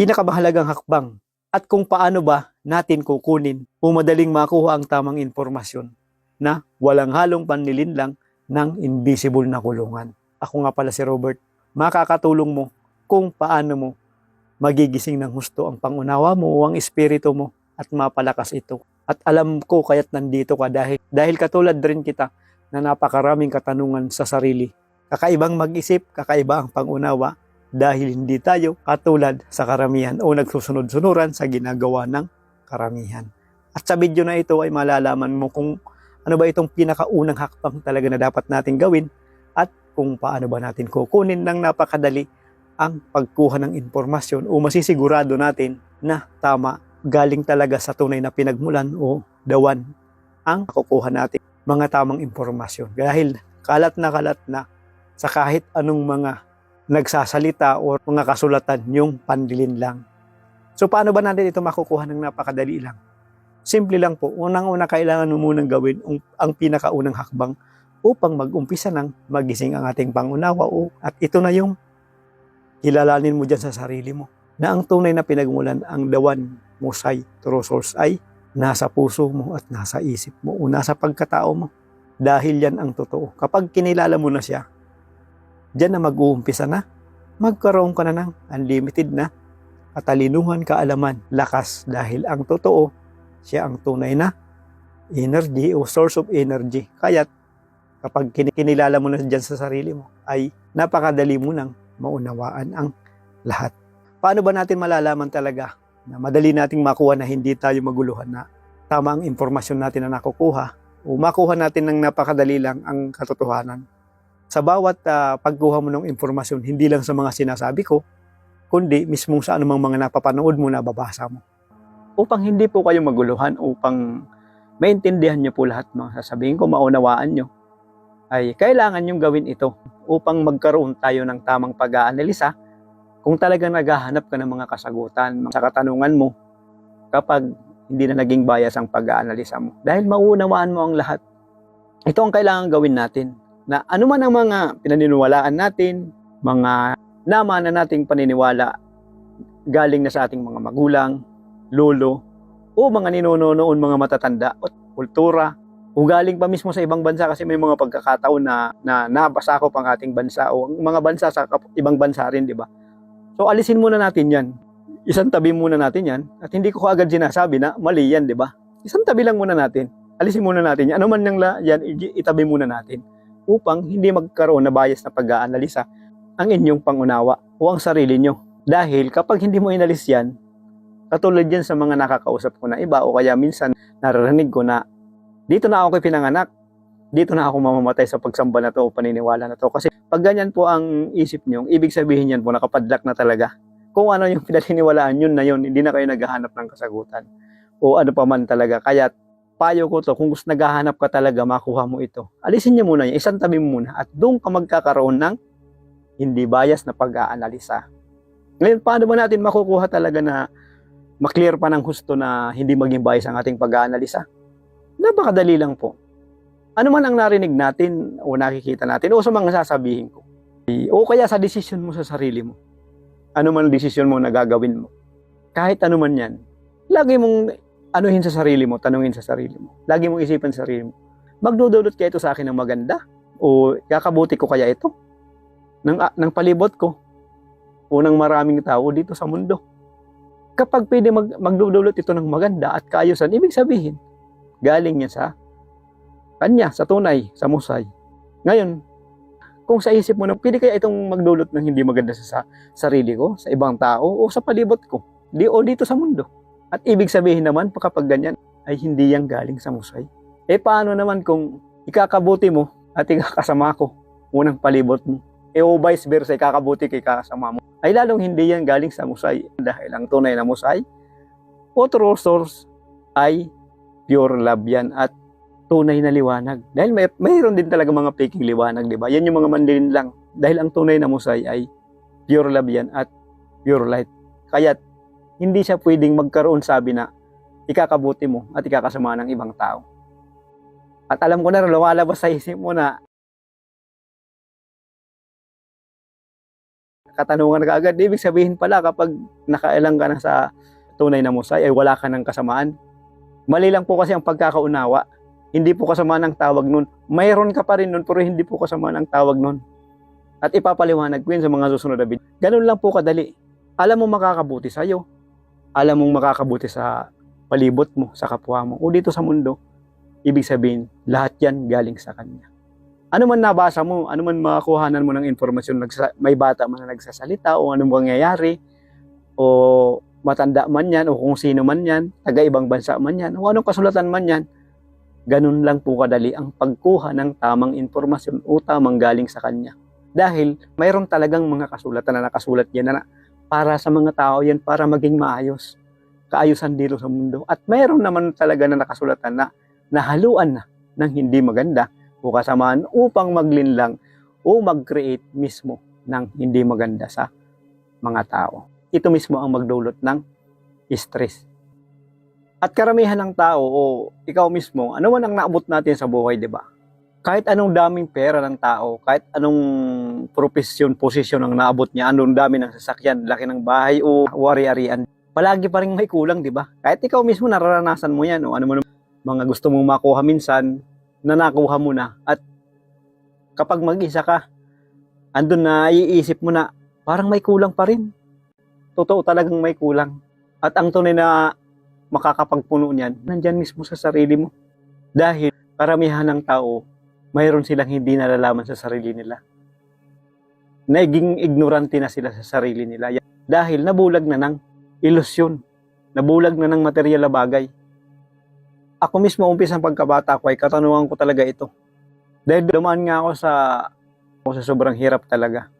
Pinakamahalagang hakbang at kung paano ba natin kukunin o madaling makuha ang tamang impormasyon na walang halong panlilinlang ng invisible na kulungan. Ako nga pala si Robert. Makakatulong mo kung paano mo magigising ng husto ang pangunawa mo o ang espiritu mo at mapalakas ito. At alam ko kaya't nandito ka dahil katulad rin kita na napakaraming katanungan sa sarili. Kakaibang mag-isip, kakaiba ang pangunawa dahil hindi tayo katulad sa karamihan o nagsusunod-sunuran sa ginagawa ng karamihan. At sa video na ito ay malalaman mo kung ano ba itong pinakaunang hakbang talaga na dapat natin gawin at kung paano ba natin kukunin ng napakadali ang pagkuha ng impormasyon o masisigurado natin na tama galing talaga sa tunay na pinagmulan o dawan ang makukuha natin mga tamang impormasyon. Dahil kalat na sa kahit anong mga nagsasalita o mga kasulatan yung pandilin lang. So paano ba natin ito makukuha ng napakadali lang? Simple lang po, unang-una kailangan mo munang gawin ang pinakaunang hakbang upang mag-umpisa ng magising ang ating pangunawa at ito na yung kilalanin mo dyan sa sarili mo na ang tunay na pinagmulan, ang dawan, musay, true source ay nasa puso mo at nasa isip mo o nasa pagkatao mo. Dahil yan ang totoo. Kapag kinilala mo na siya, dyan na mag-uumpisa na, magkaroon ka na ng unlimited na katalinuhan, kaalaman, lakas dahil ang totoo, siya ang tunay na energy o source of energy. Kaya't kapag kinilala mo na dyan sa sarili mo, ay napakadali mo nang maunawaan ang lahat. Paano ba natin malalaman talaga na madali nating makuha na hindi tayo maguluhan na tama ang impormasyon natin na nakukuha o makuha natin ng napakadali lang ang katotohanan? Sa bawat pagkuha mo ng impormasyon, hindi lang sa mga sinasabi ko, kundi mismo sa anumang mga napapanood mo, nababasa mo. Upang hindi po kayo maguluhan, upang maintindihan nyo po lahat mga sasabihin ko, maunawaan nyo, ay kailangan nyong gawin ito upang magkaroon tayo ng tamang pag-aanalisa kung talagang naghahanap ka ng mga kasagutan sa katanungan mo kapag hindi na naging bias ang pag-aanalisa mo. Dahil maunawaan mo ang lahat. Ito ang kailangan gawin natin na anuman ang mga pinaniniwalaan natin, mga nama na nating paniniwala galing na sa ating mga magulang, lolo, o mga ninuno noon mga matatanda o kultura, o galing pa mismo sa ibang bansa kasi may mga pagkakataon na nabasakop ang ating bansa o ang mga bansa sa ibang bansa rin, di ba? So alisin muna natin yan. Isang tabi muna natin yan at hindi ko agad sinasabi na mali yan, di ba? Isang tabi lang muna natin. Alisin muna natin yan. Ano man yan, itabi muna natin upang hindi magkaroon na bias na pag-aanalisa ang inyong pangunawa o ang sarili nyo. Dahil kapag hindi mo inalis yan, katulad yan sa mga nakakausap ko na iba o kaya minsan naririnig ko na dito na ako pinanganak, dito na ako mamamatay sa pagsamba na to o paniniwala na to. Kasi pag ganyan po ang isip nyo, ibig sabihin yan po nakapadlak na talaga. Kung ano yung pinaniniwalaan yun na yun, hindi na kayo naghahanap ng kasagutan o ano pa man talaga. Kaya payo ko to, kung gusto naghahanap ka talaga, makuha mo ito. Alisin nyo muna yan, isang tabi mo muna at doon ka magkakaroon ng hindi bias na pag-aanalisa. Ngayon, paano ba natin makukuha talaga na maklear pa ng husto na hindi maging bias ang ating pag-aanalisa? Napakadali lang po. Ano man ang narinig natin o nakikita natin o sa mga sasabihin ko, o kaya sa desisyon mo sa sarili mo, ano man ang desisyon mo na gagawin mo, kahit ano man yan, lagi mong anuhin sa sarili mo, tanungin sa sarili mo, lagi mong isipan sa sarili mo, magdudulot kaya ito sa akin ng maganda o kakabuti ko kaya ito ng palibot ko o ng maraming tao dito sa mundo. Kapag pwede magdudulot ito ng maganda at kaayusan, ibig sabihin, galing niya sa kanya, sa tunay, sa musay. Ngayon, kung sa isip mo na pwede kaya itong magdulot ng hindi maganda sa sarili ko, sa ibang tao, o sa palibot ko, o dito sa mundo. At ibig sabihin naman, kapag ganyan, ay hindi yan galing sa musay. Paano naman kung ikakabuti mo at ikakasama ko, unang palibot mo, o vice versa, ikakabuti kay kakasama mo, ay lalong hindi yan galing sa musay. Dahil ang tunay na musay, o true source, ay pure love yan at tunay na liwanag. Dahil mayroon din talaga mga peking liwanag, di ba? Yan yung mga mandilin lang. Dahil ang tunay na musay ay pure love yan at pure light. Kaya hindi siya pwedeng magkaroon sabi na ikakabuti mo at ikakasama ng ibang tao. At alam ko na lumalabas sa isip mo na katanungan ka agad. Ibig sabihin pala kapag nakailang ka na sa tunay na musay ay wala ka ng kasamaan. Mali lang po kasi ang pagkakaunawa. Hindi po kasamaan ang tawag nun. Mayroon ka pa rin nun pero hindi po kasamaan ang tawag nun. At ipapaliwanag ko yun sa mga susunod na video. Ganun lang po kadali. Alam mo makakabuti sa'yo. Alam mong makakabuti sa palibot mo, sa kapwa mo, o dito sa mundo. Ibig sabihin, lahat yan galing sa Kanya. Ano man nabasa mo, ano man makakuhanan mo ng informasyon, may bata man na nagsasalita, o anong mangyayari, o matanda man yan, o kung sino man yan, taga-ibang bansa man yan, o anong kasulatan man yan, ganun lang po kadali ang pagkuha ng tamang informasyon o tamang galing sa Kanya. Dahil mayroon talagang mga kasulatan na nakasulat yan na para sa mga tao yan, para maging maayos. Kaayusan dito sa mundo. At mayroon naman talaga na nakasulatan na nahaluan na ng hindi maganda o kasamaan upang maglinlang o mag-create mismo ng hindi maganda sa mga tao. Ito mismo ang magdulot ng stress. At karamihan ng tao o ikaw mismo, ano man ang naabot natin sa buhay, di ba? Kahit anong daming pera ng tao, kahit anong profesyon, posisyon ang naabot niya, anong dami ng sasakyan, laki ng bahay o wari-arian, palagi pa rin may kulang, di ba? Kahit ikaw mismo nararanasan mo yan o ano mo mga gusto mong makuha minsan, na nakuha mo na. At kapag mag-isa ka, andun na iisip mo na parang may kulang pa rin. Totoo talagang may kulang. At ang tunay na makakapagpuno niyan, nandyan mismo sa sarili mo. Dahil karamihan ng tao, mayroon silang hindi nalalaman sa sarili nila. Naging ignorante na sila sa sarili nila. Dahil nabulag na ng ilusyon. Nabulag na ng material na bagay. Ako mismo, umpisa ng pagkabata ko, ay katanungan ko talaga ito. Dahil dumaan nga ako sa sobrang hirap talaga.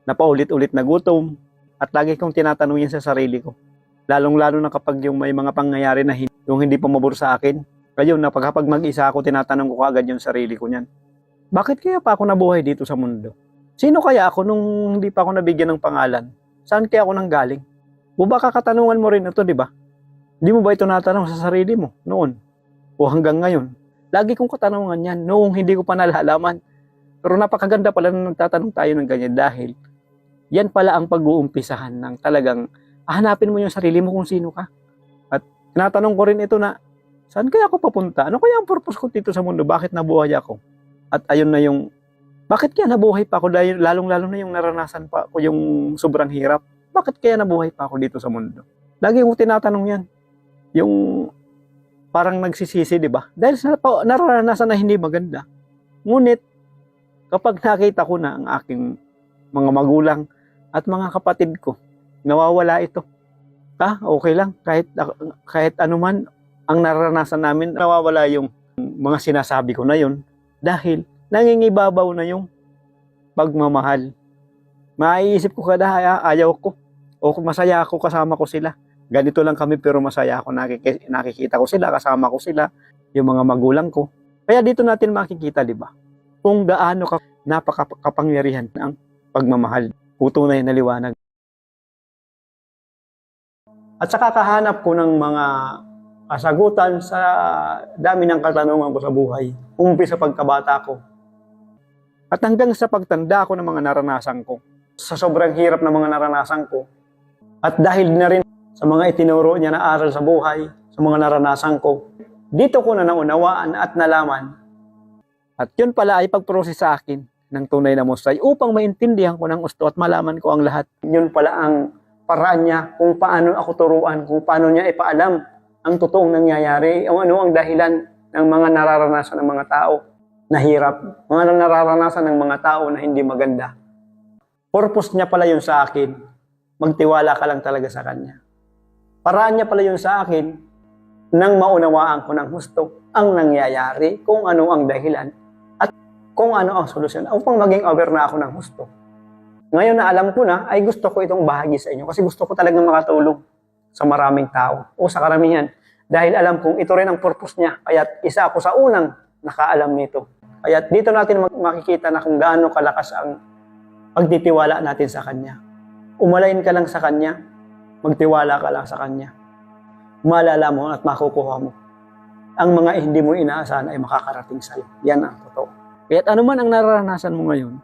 Napaulit-ulit na gutom. At lagi kong tinatanong yan sa sarili ko. Lalong-lalo na kapag yung may mga pangyayari na yung hindi pa mabur sa akin. Ngayon, kapag mag-isa ako, tinatanong ko agad yung sarili ko niyan. Bakit kaya pa ako nabuhay dito sa mundo? Sino kaya ako nung hindi pa ako nabigyan ng pangalan? Saan kaya ako nanggaling? O baka katanungan mo rin ito, di ba? Hindi mo ba ito natanong sa sarili mo noon? O hanggang ngayon? Lagi kong katanungan yan noong hindi ko pa nalalaman. Pero napakaganda pala na nagtatanong tayo ng ganyan dahil yan pala ang pag-uumpisahan ng talagang hanapin mo yung sarili mo kung sino ka. At tinatanong ko rin ito na, saan kaya ako papunta? Ano kaya ang purpose ko dito sa mundo? Bakit nabuhay ako? At ayun na yung, bakit kaya nabuhay pa ako? Dahil lalong-lalo na yung naranasan pa ko yung sobrang hirap. Bakit kaya nabuhay pa ako dito sa mundo? Lagi ko tinatanong yan. Yung parang nagsisisi, di ba? Dahil sa naranasan na hindi maganda. Ngunit, kapag nakita ko na ang aking mga magulang at mga kapatid ko, nawawala ito. Okay lang. Kahit anuman ang naranasan namin, nawawala yung mga sinasabi ko na yun dahil nangingibabaw na yung pagmamahal. Maiisip ko kada ayaw ko o masaya ako kasama ko sila. Ganito lang kami pero masaya ako, nakikita ko sila, kasama ko sila, yung mga magulang ko. Kaya dito natin makikita, di ba? Kung gaano napakapangyarihan ang pagmamahal. Tunay na liwanag. At saka kahanap ko ng mga kasagutan sa dami ng katanungan ko sa buhay. Umpisa sa pagkabata ko. At hanggang sa pagtanda ko ng mga naranasan ko. Sa sobrang hirap ng mga naranasan ko. At dahil na rin sa mga itinuro niya na aral sa buhay, sa mga naranasan ko, dito ko na naunawaan at nalaman. At yun pala ay pag-process sa akin ng tunay na musay upang maintindihan ko ng gusto at malaman ko ang lahat. Yun pala ang paraan niya kung paano ako turuan, kung paano niya ipaalam ang totoong nangyayari, o ano ang dahilan ng mga nararanasan ng mga tao na hirap, mga nararanasan ng mga tao na hindi maganda. Purpose niya pala yun sa akin, magtiwala ka lang talaga sa Kanya. Paraan niya pala yun sa akin nang maunawaan ko ng husto ang nangyayari, kung ano ang dahilan at kung ano ang solusyon upang maging aware na ako ng husto. Ngayon na alam ko na, ay gusto ko itong bahagi sa inyo kasi gusto ko talagang makatulong sa maraming tao o sa karamihan. Dahil alam kong ito rin ang purpose niya. Kaya isa ako sa unang nakaalam nito. Kaya dito natin makikita na kung gaano kalakas ang pagtitiwala natin sa Kanya. Umalain ka lang sa Kanya, magtiwala ka lang sa Kanya. Maalala mo at makukuha mo. Ang mga hindi mo inaasahan ay makakarating sa'yo. Yan ang totoo. Kaya ano man ang nararanasan mo ngayon,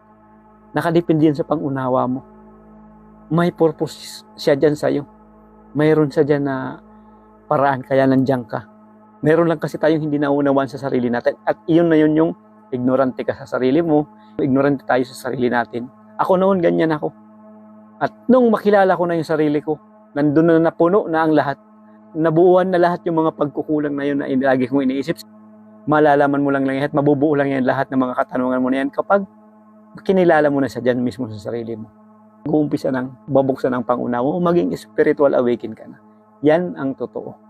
nakadepende yan sa pang-unawa mo. may purpose siya dyan sa'yo. Mayroon siya dyan na paraan kaya nandiyan ka. Meron lang kasi tayong hindi naunawaan sa sarili natin. At iyon na yun yung ignorante ka sa sarili mo. Ignorante tayo sa sarili natin. Ako noon, ganyan ako. At nung makilala ko na yung sarili ko, nandun na napuno na ang lahat. Nabuuan na lahat yung mga pagkukulang na yun na lagi kong iniisip. Malalaman mo lang yan at mabubuo lang yan lahat ng mga katanungan mo na yan kapag kinilala mo na siya dyan mismo sa sarili mo. Mag-uumpisa ng babuksan ng pangunawa o maging spiritual awaken ka na. Yan ang totoo.